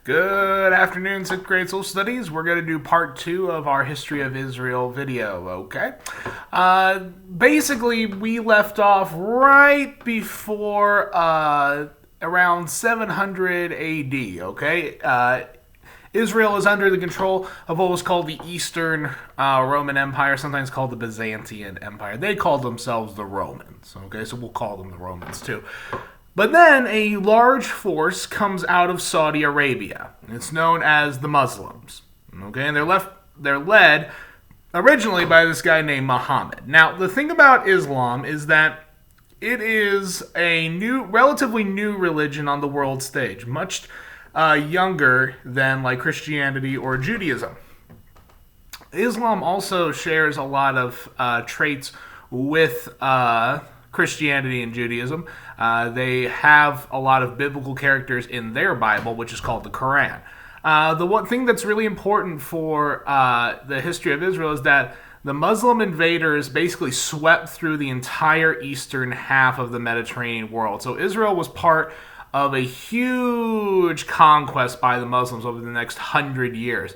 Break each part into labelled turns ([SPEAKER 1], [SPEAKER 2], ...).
[SPEAKER 1] Good afternoon, 6th grade social studies. We're going to do part 2 of our History of Israel video, okay? Basically, we left off right before around 700 AD, okay? Israel is under the control of what was called the Eastern Roman Empire, sometimes called the Byzantine Empire. They called themselves the Romans, okay? So we'll call them the Romans too. But then a large force comes out of Saudi Arabia. It's known as the Muslims. Okay, and they're led originally by this guy named Muhammad. Now, the thing about Islam is that it is a relatively new religion on the world stage, much younger than like Christianity or Judaism. Islam also shares a lot of traits with Christianity and Judaism. They have a lot of biblical characters in their Bible, which is called the Quran. The one thing that's really important for the history of Israel is that the Muslim invaders basically swept through the entire eastern half of the Mediterranean world. So Israel was part of a huge conquest by the Muslims over the next 100 years.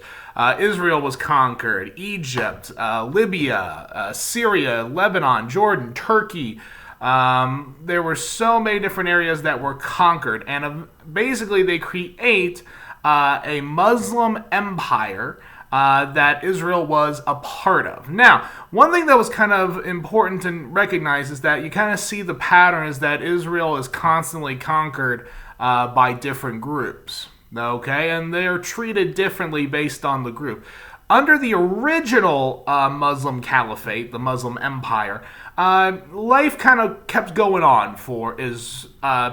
[SPEAKER 1] Israel was conquered, Egypt, Libya, Syria, Lebanon, Jordan, Turkey. There were so many different areas that were conquered, and basically they create a Muslim empire that Israel was a part of. Now, one thing that was kind of important to recognize is that you kind of see the pattern is that Israel is constantly conquered by different groups, okay? And they are treated differently based on the group. Under the original Muslim caliphate, the Muslim empire, life kind of kept going on for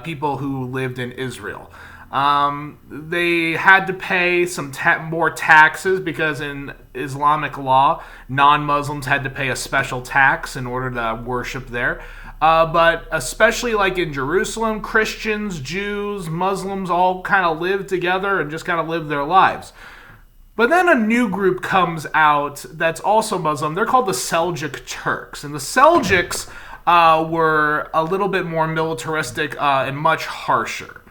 [SPEAKER 1] people who lived in Israel. They had to pay some more taxes because in Islamic law, non-Muslims had to pay a special tax in order to worship there. But especially like in Jerusalem, Christians, Jews, Muslims all kind of lived together and just kind of lived their lives. But then a new group comes out that's also Muslim. They're called the Seljuk Turks. And the Seljuks were a little bit more militaristic and much harsher.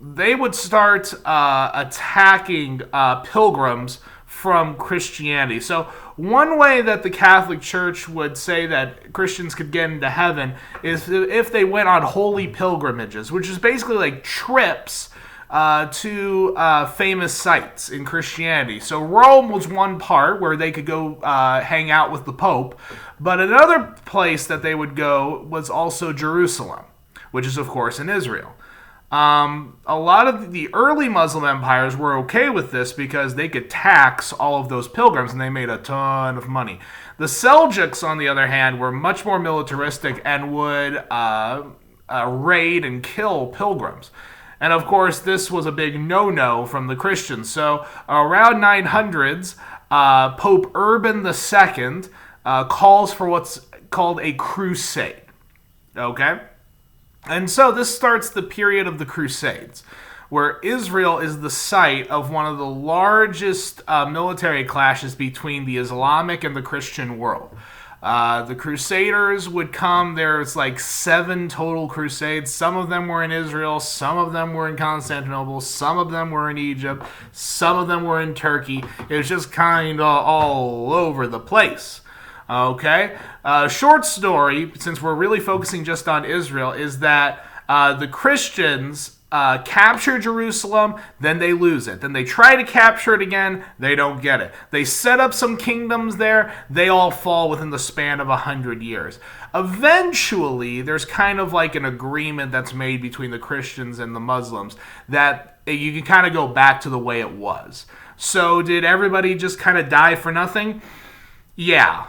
[SPEAKER 1] They would start attacking pilgrims from Christianity. So one way that the Catholic Church would say that Christians could get into heaven is if they went on holy pilgrimages, which is basically like trips to famous sites in Christianity. So Rome was one part where they could go hang out with the Pope, but another place that they would go was also Jerusalem, which is of course in Israel. A lot of the early Muslim empires were okay with this because they could tax all of those pilgrims and they made a ton of money. The Seljuks, on the other hand, were much more militaristic and would raid and kill pilgrims. And of course, this was a big no-no from the Christians. So around 900s, Pope Urban II calls for what's called a crusade. Okay? And so this starts the period of the Crusades, where Israel is the site of one of the largest military clashes between the Islamic and the Christian world. The Crusaders would come. There's like 7 total crusades. Some of them were in Israel. Some of them were in Constantinople. Some of them were in Egypt. Some of them were in Turkey. It was just kind of all over the place. Okay? Short story, since we're really focusing just on Israel, is that the Christians capture Jerusalem, then they lose it. Then they try to capture it again, they don't get it. They set up some kingdoms there, they all fall within the span of 100 years. Eventually, there's kind of like an agreement that's made between the Christians and the Muslims that you can kind of go back to the way it was. So did everybody just kind of die for nothing? Yeah,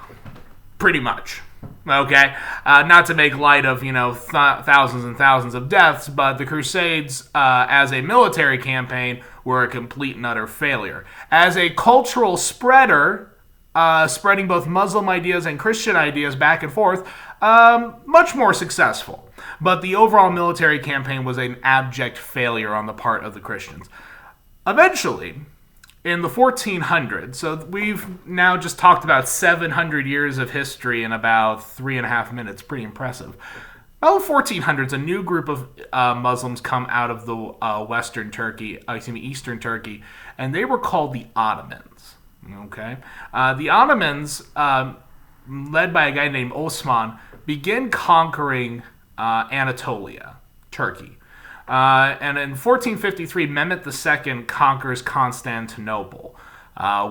[SPEAKER 1] pretty much. Okay, not to make light of, thousands and thousands of deaths, but the Crusades, as a military campaign, were a complete and utter failure. As a cultural spreader, spreading both Muslim ideas and Christian ideas back and forth, much more successful. But the overall military campaign was an abject failure on the part of the Christians. Eventually, in the 1400s, so we've now just talked about 700 years of history in about 3.5 minutes. Pretty impressive. Well, 1400s, a new group of Muslims come out of the Eastern Turkey, and they were called the Ottomans. Okay, the Ottomans, led by a guy named Osman, begin conquering Anatolia, Turkey. And in 1453, Mehmet II conquers Constantinople,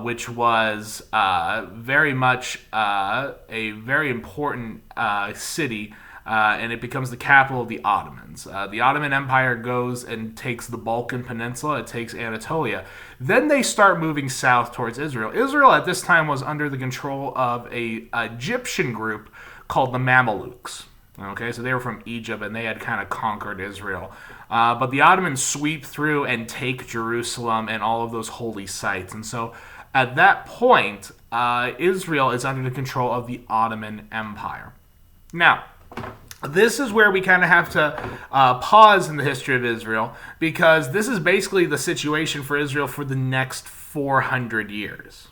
[SPEAKER 1] which was very much a very important city, and it becomes the capital of the Ottomans. The Ottoman Empire goes and takes the Balkan Peninsula, it takes Anatolia. Then they start moving south towards Israel. Israel at this time was under the control of an Egyptian group called the Mamelukes. Okay, so they were from Egypt, and they had kind of conquered Israel. But the Ottomans sweep through and take Jerusalem and all of those holy sites. And so at that point, Israel is under the control of the Ottoman Empire. Now, this is where we kind of have to pause in the history of Israel, because this is basically the situation for Israel for the next 400 years.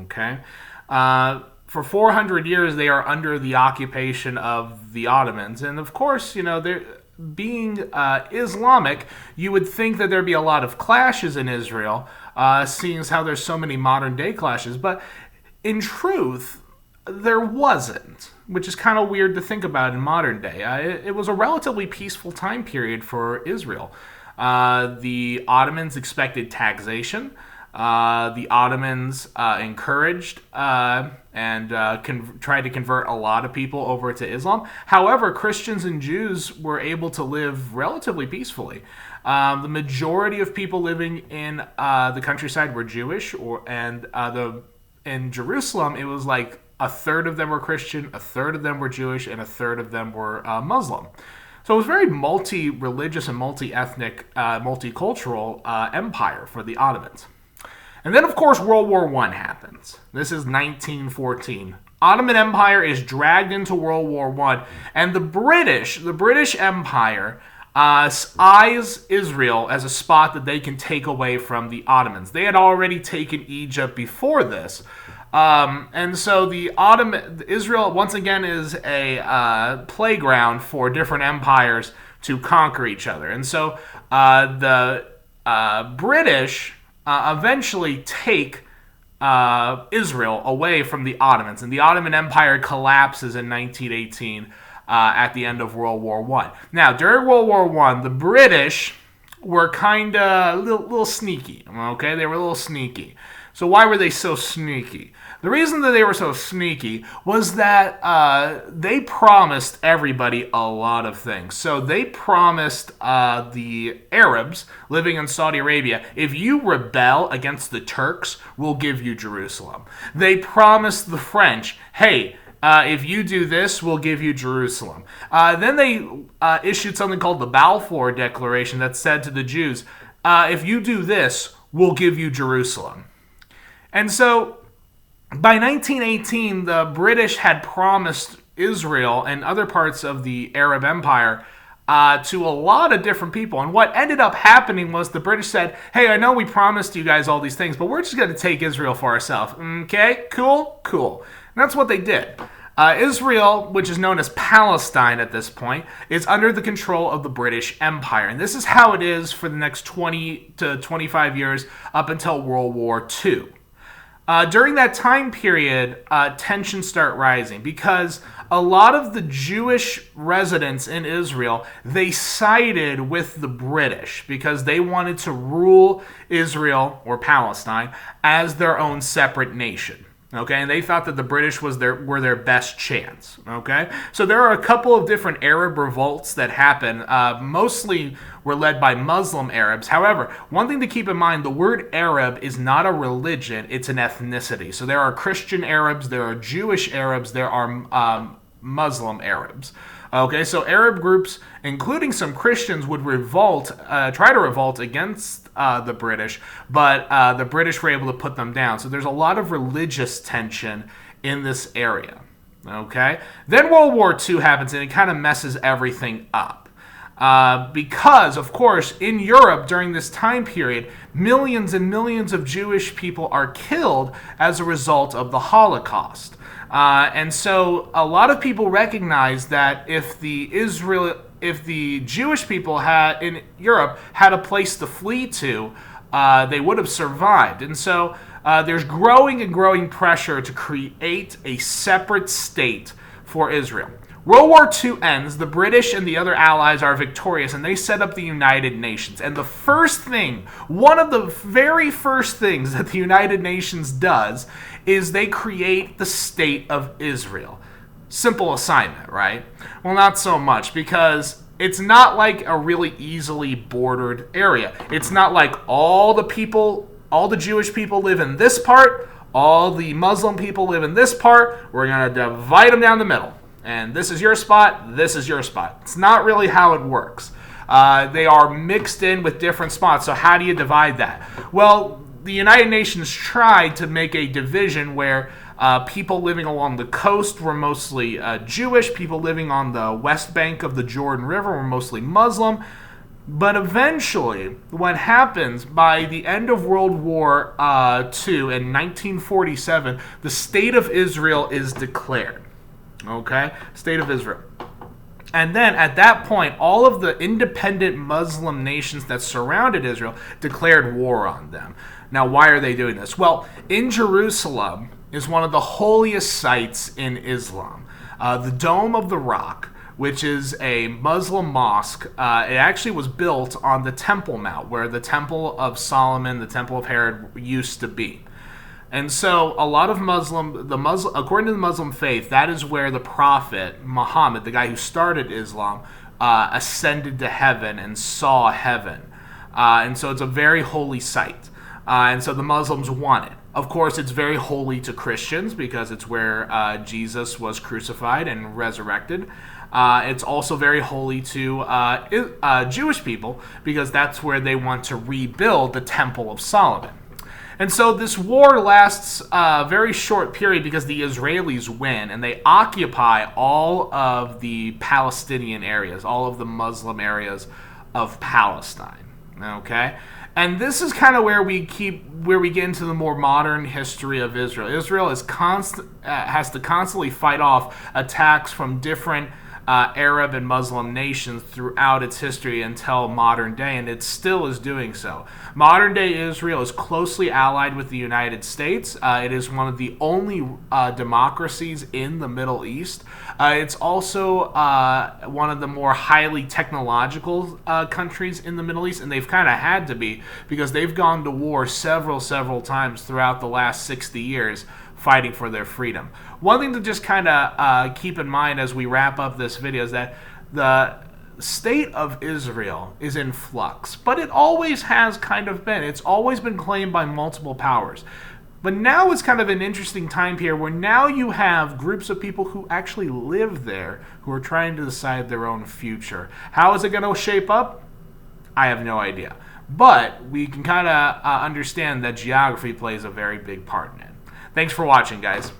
[SPEAKER 1] Okay? For 400 years, they are under the occupation of the Ottomans. And of course, they're being Islamic, you would think that there'd be a lot of clashes in Israel, seeing as how there's so many modern day clashes. But in truth, there wasn't, which is kind of weird to think about in modern day. It was a relatively peaceful time period for Israel. The Ottomans expected taxation. The Ottomans encouraged and tried to convert a lot of people over to Islam. However, Christians and Jews were able to live relatively peacefully. The majority of people living in the countryside were Jewish, in Jerusalem, it was like a third of them were Christian, a third of them were Jewish, and a third of them were Muslim. So it was very multi-religious and multi-ethnic, multicultural empire for the Ottomans. And then, of course, World War I happens. This is 1914. Ottoman Empire is dragged into World War I, and the British Empire eyes Israel as a spot that they can take away from the Ottomans. They had already taken Egypt before this. And so Israel, once again, is a playground for different empires to conquer each other. And so the British eventually take Israel away from the Ottomans, and the Ottoman Empire collapses in 1918 at the end of World War I. Now, during World War I, the British were kind of a little sneaky, okay? They were a little sneaky. So why were they so sneaky? The reason that they were so sneaky was that they promised everybody a lot of things. So they promised the Arabs living in Saudi Arabia, if you rebel against the Turks, we'll give you Jerusalem. They promised the French, hey, if you do this, we'll give you Jerusalem. Then they issued something called the Balfour Declaration that said to the Jews, if you do this, we'll give you Jerusalem. And so by 1918, the British had promised Israel and other parts of the Arab Empire to a lot of different people. And what ended up happening was the British said, hey, I know we promised you guys all these things, but we're just going to take Israel for ourselves. Okay, cool. And that's what they did. Israel, which is known as Palestine at this point, is under the control of the British Empire. And this is how it is for the next 20 to 25 years up until World War II. During that time period, tensions start rising because a lot of the Jewish residents in Israel, they sided with the British because they wanted to rule Israel, or Palestine, as their own separate nation. Okay, and they thought that the British were their best chance. Okay, so there are a couple of different Arab revolts that happen. Mostly were led by Muslim Arabs. However, one thing to keep in mind: the word Arab is not a religion; it's an ethnicity. So there are Christian Arabs, there are Jewish Arabs, there are Muslim Arabs. Okay, so Arab groups, including some Christians, would try to revolt against the British, but the British were able to put them down. So there's a lot of religious tension in this area. Okay, then World War II happens, and it kind of messes everything up. Because, of course, in Europe during this time period, millions and millions of Jewish people are killed as a result of the Holocaust. And so a lot of people recognize that if the Jewish people in Europe had a place to flee to, they would have survived. And so there's growing and growing pressure to create a separate state for Israel. World War II ends, the British and the other allies are victorious, and they set up the United Nations. And the first thing, one of the very first things that the United Nations does is they create the State of Israel. Simple assignment, right? Well, not so much, because it's not like a really easily bordered area. It's not like all the Jewish people live in this part, all the Muslim people live in this part. We're going to divide them down the middle. And this is your spot, this is your spot. It's not really how it works. They are mixed in with different spots. So how do you divide that? Well, the United Nations tried to make a division where people living along the coast were mostly Jewish. People living on the west bank of the Jordan River were mostly Muslim. But eventually, what happens by the end of World War II in 1947, the State of Israel is declared. Okay? State of Israel. And then at that point, all of the independent Muslim nations that surrounded Israel declared war on them. Now, why are they doing this? Well, in Jerusalem is one of the holiest sites in Islam. The Dome of the Rock, which is a Muslim mosque, it actually was built on the Temple Mount, where the Temple of Solomon, the Temple of Herod, used to be. And so a lot of according to the Muslim faith, that is where the Prophet Muhammad, the guy who started Islam, ascended to heaven and saw heaven. And so it's a very holy site. And so the Muslims want it. Of course, it's very holy to Christians because it's where Jesus was crucified and resurrected. It's also very holy to Jewish people because that's where they want to rebuild the Temple of Solomon. And so this war lasts a very short period because the Israelis win and they occupy all of the Palestinian areas, all of the Muslim areas of Palestine. Okay? And this is kind of where we get into the more modern history of Israel. Israel has to constantly fight off attacks from different Arab and Muslim nations throughout its history until modern day, and it still is doing so. Modern day Israel is closely allied with the United States. It is one of the only democracies in the Middle East. It's also one of the more highly technological countries in the Middle East, and they've kind of had to be because they've gone to war several times throughout the last 60 years fighting for their freedom. One thing to just kind of keep in mind as we wrap up this video is that the state of Israel is in flux, but it always has kind of been. It's always been claimed by multiple powers. But now it's kind of an interesting time here where now you have groups of people who actually live there who are trying to decide their own future. How is it going to shape up? I have no idea. But we can kind of understand that geography plays a very big part in it. Thanks for watching, guys.